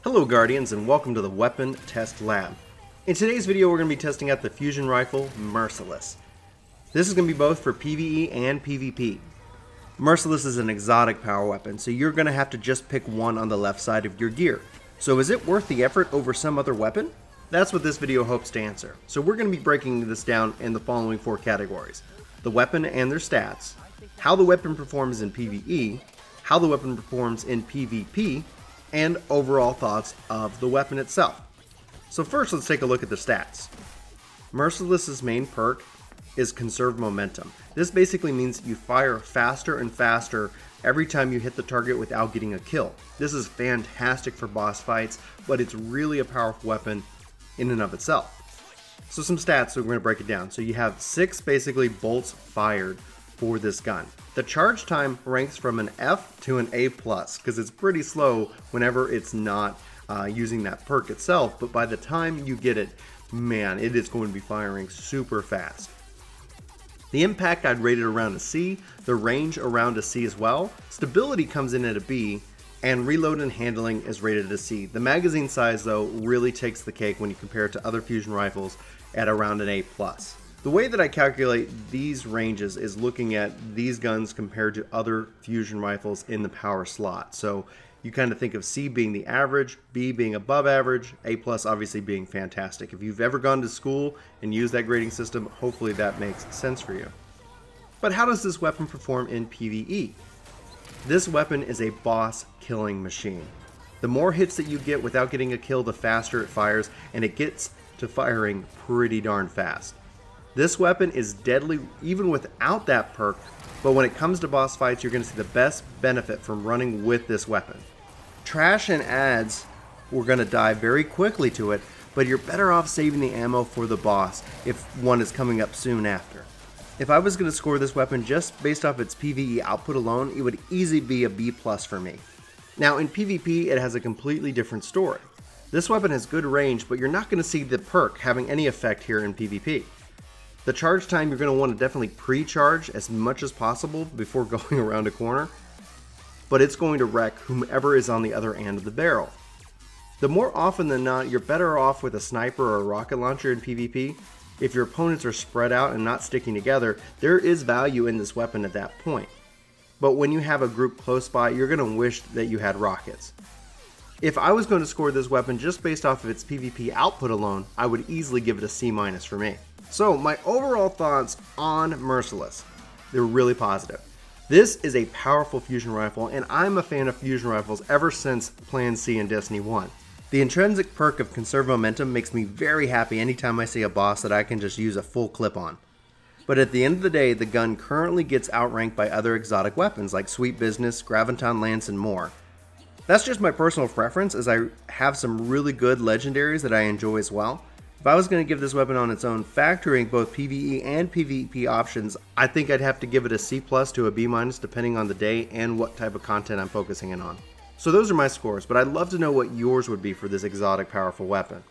Hello Guardians and welcome to the Weapon Test Lab. In today's video we're going to be testing out the fusion rifle Merciless. This is going to be both for PvE and PvP. Merciless is an exotic power weapon, so you're going to have to just pick one on the left side of your gear. So is it worth the effort over some other weapon? That's what this video hopes to answer. So we're going to be breaking this down in the following 4 categories. The weapon and their stats, how the weapon performs in PvE, how the weapon performs in PvP, and overall thoughts of the weapon itself. So first let's take a look at the stats. Merciless's main perk is Conserve Momentum. This basically means you fire faster and faster every time you hit the target without getting a kill. This is fantastic for boss fights, but it's really a powerful weapon in and of itself. So some stats, so we're going to break it down. So you have 6 basically bolts fired for this gun. The charge time ranks from an F to an A+, because it's pretty slow whenever it's not using that perk itself, but by the time you get it, man, it is going to be firing super fast. The impact I'd rate it around a C, the range around a C as well, stability comes in at a B, and reload and handling is rated a C. The magazine size though really takes the cake when you compare it to other fusion rifles at around an A+. The way that I calculate these ranges is looking at these guns compared to other fusion rifles in the power slot. So you kind of think of C being the average, B being above average, A+ obviously being fantastic. If you've ever gone to school and used that grading system, hopefully that makes sense for you. But how does this weapon perform in PvE? This weapon is a boss killing machine. The more hits that you get without getting a kill, the faster it fires, and it gets to firing pretty darn fast. This weapon is deadly even without that perk, but when it comes to boss fights, you're going to see the best benefit from running with this weapon. Trash and adds, we're going to die very quickly to it, but you're better off saving the ammo for the boss if one is coming up soon after. If I was going to score this weapon just based off its PvE output alone, it would easily be a B+ for me. Now in PvP, it has a completely different story. This weapon has good range, but you're not going to see the perk having any effect here in PvP. The charge time, you're going to want to definitely pre-charge as much as possible before going around a corner, but it's going to wreck whomever is on the other end of the barrel. The more often than not, you're better off with a sniper or a rocket launcher in PvP. If your opponents are spread out and not sticking together, there is value in this weapon at that point. But when you have a group close by, you're going to wish that you had rockets. If I was going to score this weapon just based off of its PvP output alone, I would easily give it a C- for me. So my overall thoughts on Merciless, they're really positive. This is a powerful fusion rifle, and I'm a fan of fusion rifles ever since Plan C in Destiny 1. The intrinsic perk of Conserve Momentum makes me very happy anytime I see a boss that I can just use a full clip on. But at the end of the day, the gun currently gets outranked by other exotic weapons like Sweet Business, Graviton Lance, and more. That's just my personal preference, as I have some really good legendaries that I enjoy as well. If I was going to give this weapon on its own, factoring both PvE and PvP options, I think I'd have to give it a C+ to a B- depending on the day and what type of content I'm focusing in on. So those are my scores, but I'd love to know what yours would be for this exotic powerful weapon.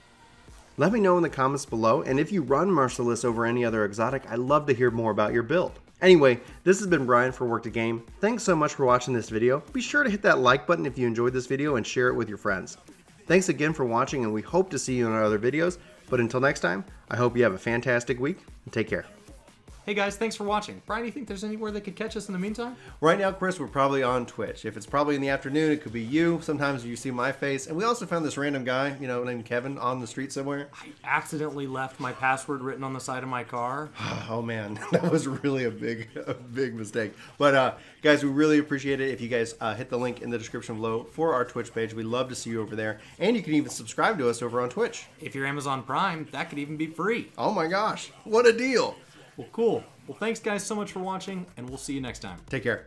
Let me know in the comments below, and if you run Merciless over any other exotic, I'd love to hear more about your build. Anyway, this has been Brian for Work to Game. Thanks so much for watching this video. Be sure to hit that like button if you enjoyed this video and share it with your friends. Thanks again for watching, and we hope to see you in our other videos. But until next time, I hope you have a fantastic week, and take care. Hey guys, thanks for watching. Brian, do you think there's anywhere they could catch us in the meantime? Right now, Chris, we're probably on Twitch. If it's probably in the afternoon, it could be you. Sometimes you see my face. And we also found this random guy, named Kevin on the street somewhere. I accidentally left my password written on the side of my car. Oh man, that was really a big mistake. But guys, we really appreciate it if you guys hit the link in the description below for our Twitch page. We'd love to see you over there. And you can even subscribe to us over on Twitch. If you're Amazon Prime, that could even be free. Oh my gosh, what a deal. Well, cool. Well, thanks guys so much for watching, and we'll see you next time. Take care.